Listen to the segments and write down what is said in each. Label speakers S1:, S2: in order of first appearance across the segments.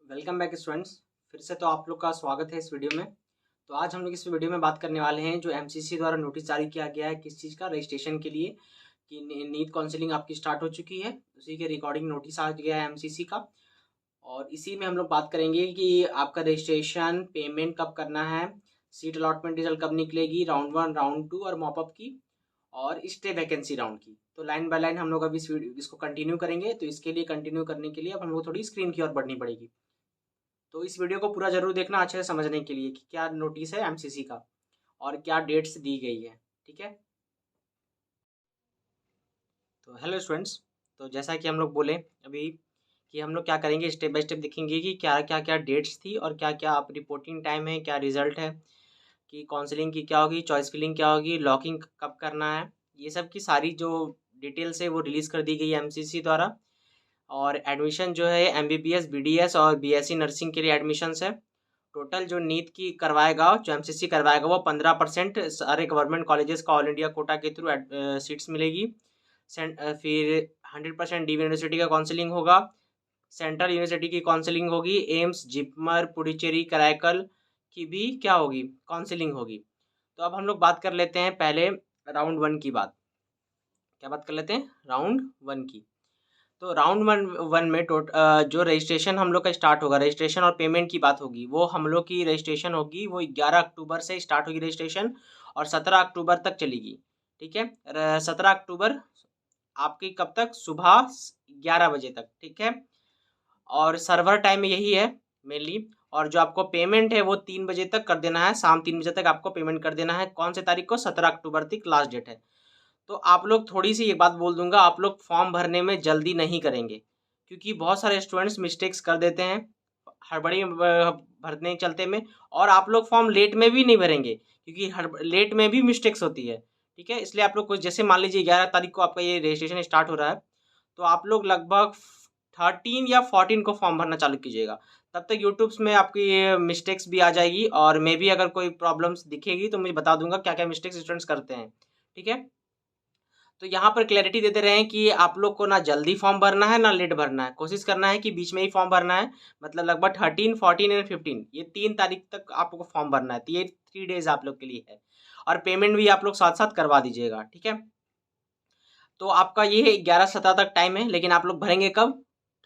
S1: Welcome back students. फिर से तो आप लोग का स्वागत है इस वीडियो में। तो आज हम लोग इस वीडियो में बात करने वाले हैं जो एमसीसी द्वारा नोटिस जारी किया गया है किस चीज़ का रजिस्ट्रेशन के लिए कि नीट काउंसलिंग आपकी स्टार्ट हो चुकी है। उसी के रिकॉर्डिंग नोटिस आ गया है एमसीसी का। और इसी में हम लोग बात करेंगे कि आपका रजिस्ट्रेशन पेमेंट कब करना है, सीट अलॉटमेंट रिजल्ट कब निकलेगी, राउंड 1 राउंड 2 और मॉपअप की और स्टे वैकेंसी राउंड की। तो लाइन बाय लाइन हम लोग अभी इसको कंटिन्यू करेंगे। तो इसके लिए कंटिन्यू करने के लिए अब हम लोग थोड़ी स्क्रीन की ओर बढ़नी पड़ेगी। तो इस वीडियो को पूरा जरूर देखना अच्छे से समझने के लिए कि क्या नोटिस है एमसीसी का और क्या डेट्स दी गई है। ठीक है, तो हेलो स्टूडेंट्स। तो जैसा कि हम लोग बोले अभी कि हम लोग क्या करेंगे, स्टेप बाय स्टेप देखेंगे कि क्या क्या क्या डेट्स थी और क्या क्या आप रिपोर्टिंग टाइम है, क्या रिजल्ट है, कि काउंसलिंग की क्या होगी, चॉइस फिलिंग क्या होगी, लॉकिंग कब करना है। ये सब की सारी जो डिटेल्स है वो रिलीज़ कर दी गई है एमसीसी द्वारा। और एडमिशन जो है एमबीबीएस बीडीएस और बीएससी नर्सिंग के लिए एडमिशन्स है। टोटल जो नीट की करवाएगा, जो एमसीसी करवाएगा, वो 15% सारे गवर्नमेंट कॉलेजेस का ऑल इंडिया कोटा के थ्रू सीट्स मिलेगी। फिर 100% डीव यूनिवर्सिटी का काउंसलिंग होगा। सेंट्रल यूनिवर्सिटी की काउंसलिंग होगी। एम्स, जिपमर, पुडुचेरी, कराईकल की भी क्या होगी, काउंसलिंग होगी। तो अब हम लोग बात कर लेते हैं पहले राउंड 1 की बात। क्या बात कर लेते हैं, राउंड 1 की। तो राउंड वन वन में जो रजिस्ट्रेशन हम लोग का स्टार्ट होगा, रजिस्ट्रेशन और पेमेंट की बात होगी, वो हम लोग की रजिस्ट्रेशन होगी वो 11 अक्टूबर से स्टार्ट होगी रजिस्ट्रेशन और 17 अक्टूबर तक चलेगी। ठीक है, 17 अक्टूबर आपकी कब तक, सुबह 11 बजे तक। ठीक है, और सर्वर टाइम यही है मेनली। और जो आपको पेमेंट है वो 3 बजे तक कर देना है, शाम 3 बजे तक आपको पेमेंट कर देना है। कौन से तारीख को, 17 अक्टूबर तक लास्ट डेट है। तो आप लोग थोड़ी सी एक बात बोल दूंगा, आप लोग फॉर्म भरने में जल्दी नहीं करेंगे क्योंकि बहुत सारे स्टूडेंट्स मिस्टेक्स कर देते हैं हड़बड़ी भरने के चलते में। और आप लोग फॉर्म लेट में भी नहीं भरेंगे क्योंकि लेट में भी मिस्टेक्स होती है। ठीक है, इसलिए आप लोग को जैसे मान लीजिए 11 तारीख को आपका ये रजिस्ट्रेशन स्टार्ट हो रहा है, तो आप लोग लगभग 13 या 14 को फॉर्म भरना चालू कीजिएगा। तब तक यूट्यूब में आपकी ये मिस्टेक्स भी आ जाएगी और मे भी अगर कोई प्रॉब्लम्स दिखेगी तो मुझे बता दूंगा क्या क्या मिस्टेक्स स्टूडेंट्स करते हैं। ठीक है, तो यहाँ पर क्लैरिटी देते रहे कि आप लोग को ना जल्दी फॉर्म भरना है ना लेट भरना है, कोशिश करना है कि बीच में ही फॉर्म भरना है। मतलब लगभग 13, 14 एंड 15 ये 3 तारीख तक आपको फॉर्म भरना है। तो ये 3 डेज आप लोग के लिए है और पेमेंट भी आप लोग साथ साथ करवा दीजिएगा। ठीक है, तो आपका ये 11-17 तक टाइम है, लेकिन आप लोग भरेंगे कब,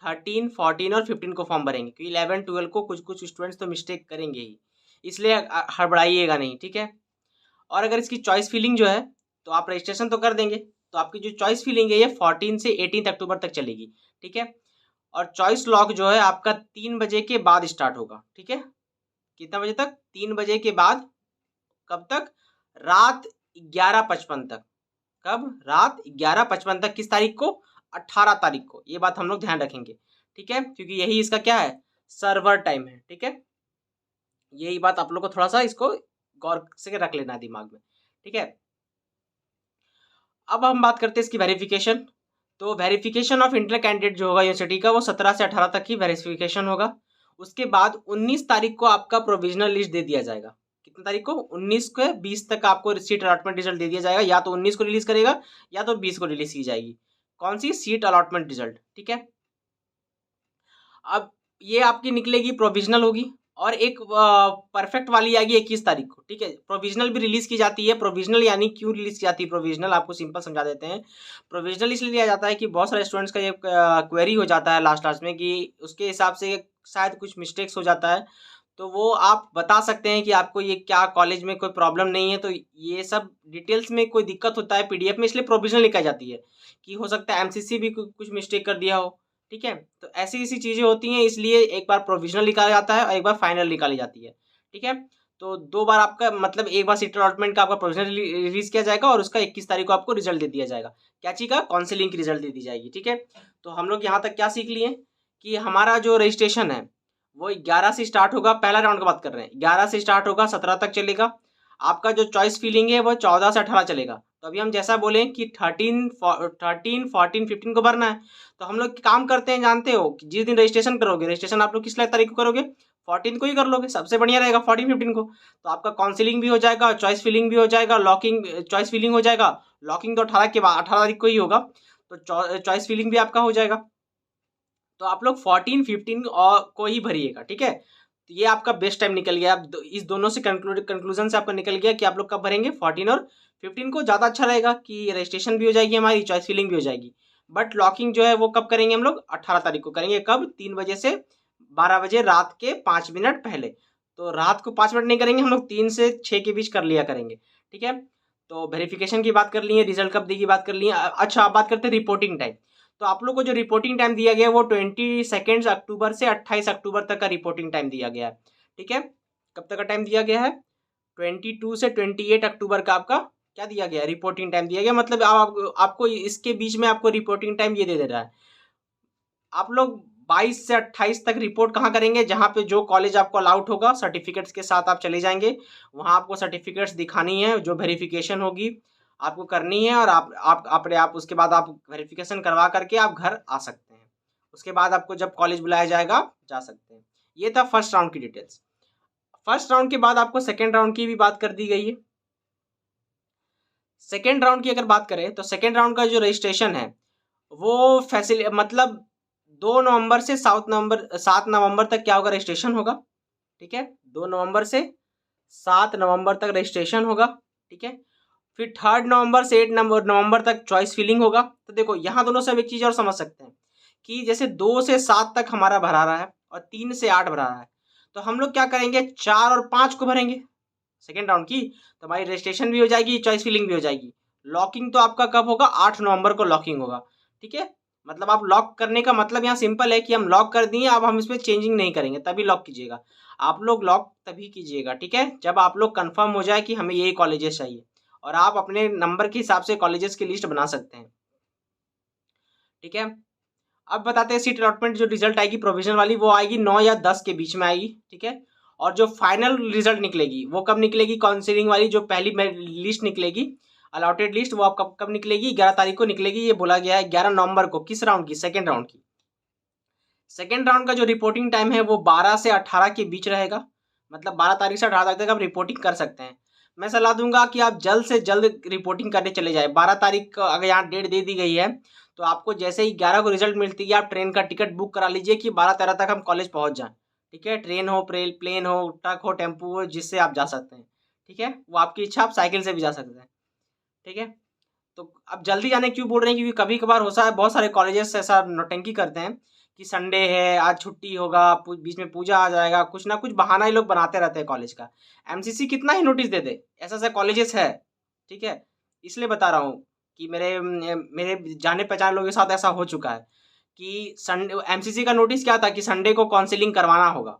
S1: 13, 14 और 15 को फॉर्म भरेंगे क्योंकि 11, 12 को कुछ कुछ स्टूडेंट्स तो मिस्टेक करेंगे ही, इसलिए हड़बड़ाइएगा नहीं। ठीक है, और अगर इसकी चॉइस फिलिंग जो है, तो आप रजिस्ट्रेशन तो कर देंगे, तो आपकी जो चॉइस फिलिंग है ये 14 से 18 अक्टूबर तक चलेगी। ठीक है, और चॉइस लॉक जो है आपका 3 बजे के बाद स्टार्ट होगा। ठीक है, कितना बजे तक, 3 बजे के बाद। कब तक, रात 11:55 तक। कब, रात 11:55 तक। किस तारीख को, 18 तारीख को। ये बात हम लोग ध्यान रखेंगे। ठीक है, क्योंकि यही इसका क्या है, सर्वर टाइम है। ठीक है, यही बात आप लोग को थोड़ा सा इसको गौर से रख लेना है दिमाग में। ठीक है, अब हम बात करते हैं इसकी वेरिफिकेशन। तो वेरिफिकेशन ऑफ इंटर कैंडिडेट जो होगा यूनिवर्सिटी का, वो 17 से 18 तक ही वेरिफिकेशन होगा। उसके बाद 19 तारीख को आपका प्रोविजनल लिस्ट दे दिया जाएगा। कितनी तारीख को, 19 के 20 तक आपको सीट अलॉटमेंट रिजल्ट दे दिया जाएगा। या तो 19 को रिलीज करेगा या तो 20 को रिलीज की जाएगी। कौन सी, सीट अलॉटमेंट रिजल्ट। ठीक है, अब ये आपकी निकलेगी, प्रोविजनल होगी। और एक परफेक्ट वाली आएगी 21 तारीख को। ठीक है, प्रोविजनल भी रिलीज की जाती है। प्रोविजनल यानी क्यों रिलीज की जाती है प्रोविजनल, आपको सिंपल समझा देते हैं। प्रोविजनल इसलिए लिया जाता है कि बहुत सारे स्टूडेंट्स का ये क्वेरी हो जाता है लास्ट लास्ट में कि उसके हिसाब से शायद कुछ मिस्टेक्स हो जाता है। तो वो आप बता सकते हैं कि आपको ये क्या कॉलेज में कोई प्रॉब्लम नहीं है। तो ये सब डिटेल्स में कोई दिक्कत होता है पीडीएफ में, इसलिए प्रोविजनल निकाली जाती है कि हो सकता है एमसीसी भी कुछ मिस्टेक कर दिया हो। ठीक है, तो ऐसी ऐसी चीज़ें होती हैं, इसलिए एक बार प्रोविजनल निकाला जाता है और एक बार फाइनल निकाली जाती है। ठीक है, तो 2 बार आपका मतलब एक बार सीट अलॉटमेंट का आपका प्रोविजनल रिलीज किया जाएगा और उसका 21 तारीख को आपको रिजल्ट दे दिया जाएगा। क्या चीज़ का, काउंसलिंग की रिजल्ट दे दी जाएगी। ठीक है, तो हम लोग यहाँ तक क्या सीख लिए कि हमारा जो रजिस्ट्रेशन है वो 11 से स्टार्ट होगा। पहला राउंड की बात कर रहे हैं, 11 से स्टार्ट होगा, 17 तक चलेगा। आपका जो चॉइस फिलिंग है वो 14 से 18 चलेगा। तो अभी हम जैसा बोले कि 13, 14, 15 को भरना है। तो हम लोग काम करते हैं, जानते हो कि जिस दिन रजिस्ट्रेशन करोगे, रजिस्ट्रेशन आप लोग किस तारीख को करोगे, 14 को ही कर लोगे, सबसे बढ़िया रहेगा 14, 15 को। तो आपका काउंसलिंग भी हो जाएगा, चॉइस फिलिंग भी हो जाएगा, लॉकिंग, चॉइस फिलिंग हो जाएगा। लॉकिंग तो 18 के बाद, 18 तारीख को ही होगा। तो चॉइस फिलिंग भी आपका हो जाएगा। तो आप लोग 14, 15 और को ही भरिएगा, ठीक है। तो ये आपका बेस्ट टाइम निकल गया। आप इस दोनों से कंक्लूजन से आपका निकल गया कि आप लोग कब भरेंगे, 14 और 15 को। ज़्यादा अच्छा रहेगा कि रजिस्ट्रेशन भी हो जाएगी, हमारी चॉइस फिलिंग भी हो जाएगी। बट लॉकिंग जो है वो कब करेंगे हम लोग, 18 तारीख को करेंगे। कब, 3 बजे से 12 बजे, रात के 5 मिनट पहले। तो रात को 5 मिनट नहीं करेंगे हम लोग, 3 से 6 के बीच कर लिया करेंगे, ठीक है। तो वेरिफिकेशन की बात कर लिए, रिजल्ट कब दी की बात कर लिए। अच्छा, आप बात करते हैं रिपोर्टिंग टाइम। तो आप लोग को जो रिपोर्टिंग टाइम दिया गया है वो 22 अक्टूबर से 28 अक्टूबर तक का रिपोर्टिंग टाइम दिया गया है, ठीक है। कब तक का टाइम दिया गया है, 22 से 28 अक्टूबर का आपका क्या दिया गया है, रिपोर्टिंग टाइम दिया गया। मतलब आपको इसके बीच में आपको रिपोर्टिंग टाइम ये दे रहा है। आप लोग 22 से 28 तक रिपोर्ट कहाँ करेंगे, जहाँ पे जो कॉलेज आपको अलाउड होगा सर्टिफिकेट्स के साथ आप चले जाएंगे। वहाँ आपको सर्टिफिकेट्स दिखानी है, जो वेरिफिकेशन होगी आपको करनी है, और आप उसके बाद आप वेरिफिकेशन करवा करके आप घर आ सकते हैं। उसके बाद आपको जब कॉलेज बुलाया जाएगा आप जा सकते हैं। ये था फर्स्ट राउंड की डिटेल्स। फर्स्ट राउंड के बाद आपको सेकेंड राउंड की भी बात कर दी गई है। सेकेंड राउंड की अगर बात करें तो सेकेंड राउंड का जो रजिस्ट्रेशन है वो मतलब 2 नवंबर से 7 नवंबर तक क्या होगा, रजिस्ट्रेशन होगा, ठीक है। 2 नवंबर से 7 नवंबर तक रजिस्ट्रेशन होगा, ठीक है। फिर 3 नवंबर से 8 नवंबर तक चॉइस फिलिंग होगा। तो देखो यहाँ दोनों से हम एक चीज़ और समझ सकते हैं कि जैसे 2 से 7 तक हमारा भरा रहा है और 3 से 8 भरा रहा है, तो हम लोग क्या करेंगे, 4 और 5 को भरेंगे सेकेंड राउंड की। तो हमारी रजिस्ट्रेशन भी हो जाएगी, चॉइस फिलिंग भी हो जाएगी। लॉकिंग तो आपका कब होगा, 8 नवंबर को लॉकिंग होगा, ठीक है। मतलब आप लॉक करने का मतलब यहाँ सिंपल है कि हम लॉक कर दिए, अब हम इसमें चेंजिंग नहीं करेंगे, तभी लॉक कीजिएगा। आप लोग लॉक तभी कीजिएगा, ठीक है, जब आप लोग कंफर्म हो जाए कि हमें यही कॉलेजेस चाहिए, और आप अपने नंबर के हिसाब से कॉलेजेस की लिस्ट बना सकते हैं, ठीक है। अब बताते हैं सीट अलॉटमेंट जो रिजल्ट आएगी प्रोविजनल वाली, वो आएगी 9 या 10 के बीच में आएगी, ठीक है। और जो फाइनल रिजल्ट निकलेगी वो कब निकलेगी, काउंसिलिंग वाली जो पहली लिस्ट निकलेगी, अलॉटेड लिस्ट, वो आप कब निकलेगी, 11 तारीख को निकलेगी। ये बोला गया है 11 नवंबर को, किस राउंड की, सेकेंड राउंड की। सेकेंड राउंड का जो रिपोर्टिंग टाइम है वो 12 से 18 के बीच रहेगा। मतलब 12 तारीख से 18 तारीख तक आप रिपोर्टिंग कर सकते हैं। मैं सलाह दूंगा कि आप जल्द से जल्द रिपोर्टिंग करने चले जाए। 12 तारीख का अगर यहाँ डेट दे दी गई है तो आपको जैसे ही 11 को रिजल्ट मिलती है आप ट्रेन का टिकट बुक करा लीजिए कि 12-13 तक हम कॉलेज पहुँच जाएँ, ठीक है। ट्रेन हो, प्लेन हो, ट्रक हो, टेम्पू हो, जिससे आप जा सकते हैं, ठीक है। वो आपकी इच्छा, आप साइकिल से भी जा सकते हैं, ठीक है। तो अब जल्दी जाने क्यों बोल रहे हैं, क्योंकि कभी कभार होता है बहुत सारे कॉलेजेस ऐसा नौटंकी करते हैं कि संडे है, आज छुट्टी होगा, बीच में पूजा आ जाएगा, कुछ ना कुछ बहाना ही लोग बनाते रहते हैं कॉलेज का। एमसीसी कितना ही नोटिस दे दे, ऐसा ऐसा कॉलेजेस है, ठीक है। इसलिए बता रहा हूँ कि मेरे मेरे जाने पहचाने लोगों के साथ ऐसा हो चुका है कि संडे एमसीसी का नोटिस क्या था कि संडे को काउंसलिंग करवाना होगा,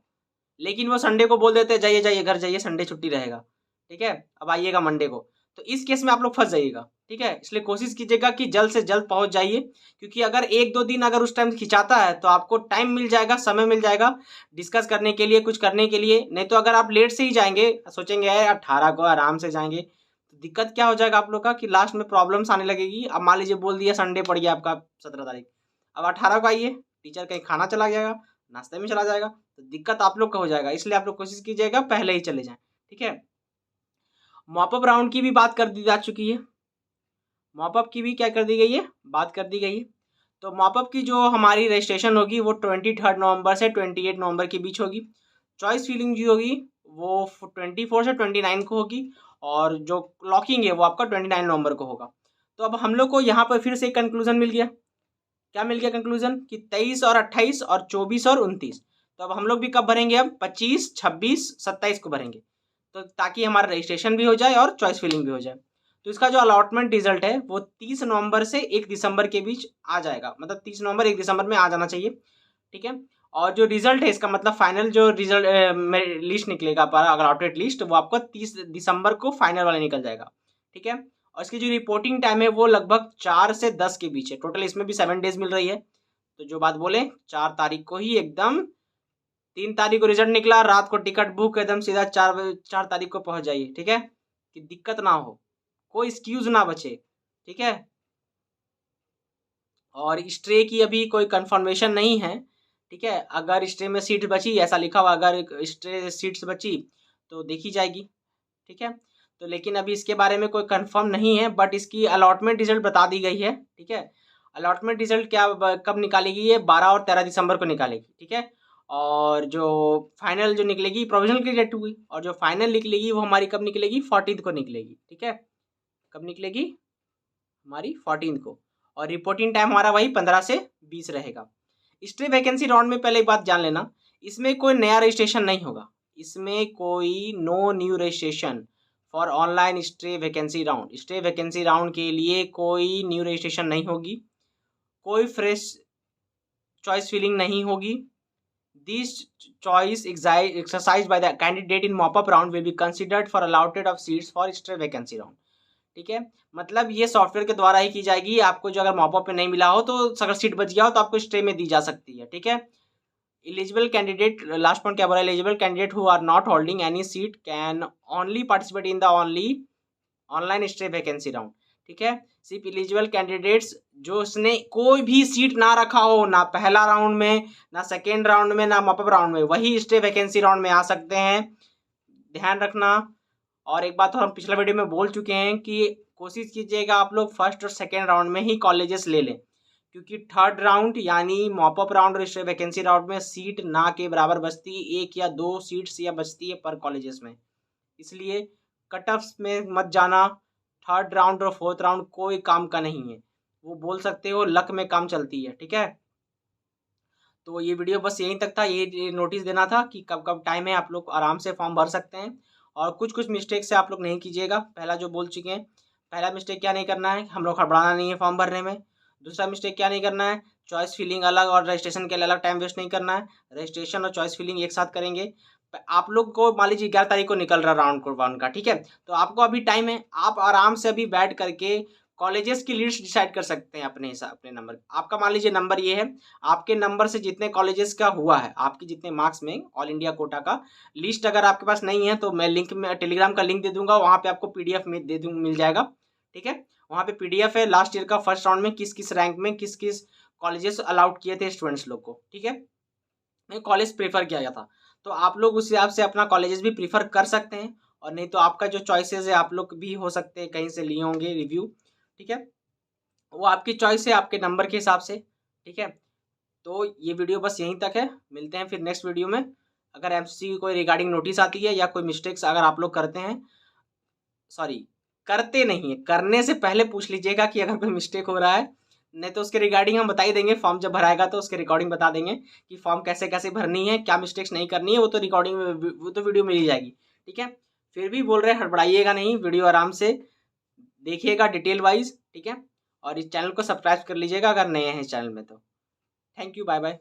S1: लेकिन वो संडे को बोल देते हैं जाइए जाइए घर जाइए, संडे छुट्टी रहेगा, ठीक है, अब आइएगा मंडे को। तो इस केस में आप लोग फंस जाइएगा, ठीक है। इसलिए कोशिश कीजिएगा कि जल्द से जल्द पहुंच जाइए, क्योंकि अगर 1-2 दिन अगर उस टाइम खिंचाता है तो आपको टाइम मिल जाएगा, समय मिल जाएगा डिस्कस करने के लिए, कुछ करने के लिए। नहीं तो अगर आप लेट से ही जाएंगे, सोचेंगे यार 18 को आराम से जाएंगे, तो दिक्कत क्या हो जाएगा आप लोग का कि लास्ट में प्रॉब्लम्स आने लगेगी। अब मान लीजिए बोल दिया संडे पड़ गया आपका 17 तारीख, अब 18 को आइए, टीचर कहीं खाना चला जाएगा, नाश्ते में चला जाएगा, तो दिक्कत आप लोग का हो जाएगा। इसलिए आप लोग कोशिश कीजिएगा पहले ही चले जाएं, ठीक है। मॉपअप राउंड की भी बात कर दी जा चुकी है, मॉपअप की भी क्या कर दी गई है, बात कर दी गई है। तो मॉपअप की जो हमारी रजिस्ट्रेशन होगी वो 23 नवंबर से 28 नवंबर के बीच होगी। चॉइस फिलिंग जो होगी वो 24 से 29 को होगी, और जो लॉकिंग है वो आपका 29 नवंबर को होगा। तो अब हम लोग को यहाँ पर फिर से एक कंक्लूजन मिल गया, क्या मिल गया कंक्लूजन, कि 23 और 28 और 24 और 29। तो अब हम लोग भी कब भरेंगे, अब 25, 26, 27 को भरेंगे, तो ताकि हमारा रजिस्ट्रेशन भी हो जाए और चॉइस फिलिंग भी हो जाए। तो इसका जो अलॉटमेंट रिजल्ट है वो 30 नवंबर से 1 दिसंबर के बीच आ जाएगा। मतलब 30 नवंबर 1 दिसंबर में आ जाना चाहिए, ठीक है। और जो रिजल्ट है इसका मतलब फाइनल जो रिजल्ट लिस्ट निकलेगा, अलॉटेड लिस्ट, वो आपको 30 दिसंबर को फाइनल वाला निकल जाएगा, ठीक है। और इसकी जो रिपोर्टिंग टाइम है वो लगभग 4 से 10 के बीच है। टोटल इसमें भी 7 डेज मिल रही है। तो जो बात बोले 4 तारीख को ही एकदम, 3 तारीख को रिजल्ट निकला, रात को टिकट बुक, एकदम सीधा 4 तारीख को पहुंच जाइए, ठीक है, कि दिक्कत ना हो, कोई एक्सक्यूज ना बचे, ठीक है। और स्ट्रे की अभी कोई कंफर्मेशन नहीं है, ठीक है। अगर स्ट्रे में सीट बची, ऐसा लिखा हुआ, अगर स्ट्रे सीट्स बची तो देखी जाएगी, ठीक है। तो लेकिन अभी इसके बारे में कोई कंफर्म नहीं है, बट इसकी अलॉटमेंट रिजल्ट बता दी गई है, ठीक है। अलॉटमेंट रिजल्ट क्या कब निकालेगी, ये 12 और 13 दिसंबर को निकालेगी, ठीक है। और जो फाइनल जो निकलेगी प्रोविजनल की डेट हुई, और जो फाइनल निकलेगी वो हमारी कब निकलेगी, 14 को निकलेगी, ठीक है। कब निकलेगी हमारी 14 को, और रिपोर्टिंग टाइम हमारा वही 15 से 20 रहेगा। स्टे वैकेंसी राउंड में पहले एक बात जान लेना, इसमें कोई नया रजिस्ट्रेशन नहीं होगा, इसमें कोई no new registration for online stay vacancy round. Stay vacancy round के लिए कोई न्यू रजिस्ट्रेशन नहीं होगी, कोई फ्रेश चॉइस फिलिंग नहीं होगी। This choice exercised by the candidate in mop-up round will be considered for allotted of seats for stray vacancy round, ठीक है। मतलब ये सॉफ्टवेयर के द्वारा ही की जाएगी। आपको जो अगर मॉपअप में नहीं मिला हो तो अगर सीट बच गया हो तो आपको स्टे में दी जा सकती है, ठीक है। एलिजिबल कैंडिडेट, लास्ट पॉइंट क्या बोला, eligible candidate who are not holding any seat can only participate in the only online stay vacancy round, ठीक है। सिर्फ एलिजिबल कैंडिडेट्स जो उसने कोई भी सीट ना रखा हो, ना पहला राउंड में, ना सेकेंड राउंड में, ना मॉपअप राउंड में, वही स्टे वैकेंसी राउंड में आ सकते हैं, ध्यान रखना। और एक बात तो हम पिछले वीडियो में बोल चुके हैं कि कोशिश कीजिएगा आप लोग फर्स्ट और सेकेंड राउंड में ही कॉलेजेस ले लें, क्योंकि थर्ड राउंड यानी मॉपअप राउंड और स्टे वैकेंसी राउंड में सीट ना के बराबर बचती, 1 या 2 सीट्स या बचती है पर कॉलेजेस में। इसलिए कट ऑफ्स में मत जाना। थर्ड राउंड और फोर्थ राउंड कोई काम का नहीं है, वो बोल सकते हो लक में काम चलती है, ठीक है। तो ये वीडियो बस यहीं तक था, ये नोटिस देना था कि कब कब टाइम है, आप लोग आराम से फॉर्म भर सकते हैं। और कुछ कुछ मिस्टेक से आप लोग नहीं कीजिएगा। पहला जो बोल चुके हैं, पहला मिस्टेक क्या नहीं करना है, हम लोग हड़बड़ाना नहीं है फॉर्म भरने में। दूसरा मिस्टेक क्या नहीं करना है, चॉइस फिलिंग अलग और रजिस्ट्रेशन के लिए अलग टाइम वेस्ट नहीं करना है। रजिस्ट्रेशन और चॉइस फिलिंग एक साथ करेंगे। आप लोग को मान लीजिए 11 तारीख को निकल रहा राउंड को 1 का, ठीक है। तो आपको अभी टाइम है, आप आराम से अभी बैठ करके कॉलेजेस की लिस्ट डिसाइड कर सकते हैं अपने हिसाब, अपने नंबर। आपका मान लीजिए नंबर ये है, आपके नंबर से जितने कॉलेजेस का हुआ है, आपके जितने मार्क्स में ऑल इंडिया कोटा का लिस्ट अगर आपके पास नहीं है तो मैं लिंक में टेलीग्राम का लिंक दे दूंगा, वहाँ पे आपको पीडीएफ में दे दूँ मिल जाएगा, ठीक है। वहाँ पे पीडीएफ है लास्ट ईयर का फर्स्ट राउंड में किस किस रैंक में किस किस कॉलेजेस अलाउड किए थे स्टूडेंट्स लोग को, ठीक है। कॉलेज प्रेफर किया गया था, तो आप लोग उस हिसाब से अपना कॉलेजेस भी प्रीफर कर सकते हैं। और नहीं तो आपका जो चॉइसेस है आप लोग भी हो सकते हैं कहीं से लिए होंगे रिव्यू, ठीक है। वो आपकी चॉइस है आपके नंबर के हिसाब से, ठीक है। तो ये वीडियो बस यहीं तक है, मिलते हैं फिर नेक्स्ट वीडियो में। अगर एमसीसी की कोई रिगार्डिंग नोटिस आती है या कोई मिस्टेक्स अगर आप लोग करते हैं, सॉरी करते नहीं है, करने से पहले पूछ लीजिएगा कि अगर कोई मिस्टेक हो रहा है, नहीं तो उसके रिगार्डिंग हम बता ही देंगे। फॉर्म जब भराएगा तो उसके रिकॉर्डिंग बता देंगे कि फॉर्म कैसे कैसे भरनी है, क्या मिस्टेक्स नहीं करनी है, वो तो रिकॉर्डिंग में, वो तो वीडियो मिल जाएगी, ठीक है। फिर भी बोल रहे हड़बड़ाइएगा नहीं, वीडियो आराम से देखिएगा डिटेल वाइज, ठीक है। और इस चैनल को सब्सक्राइब कर लीजिएगा अगर नए हैं इस चैनल में तो। Thank you, bye bye.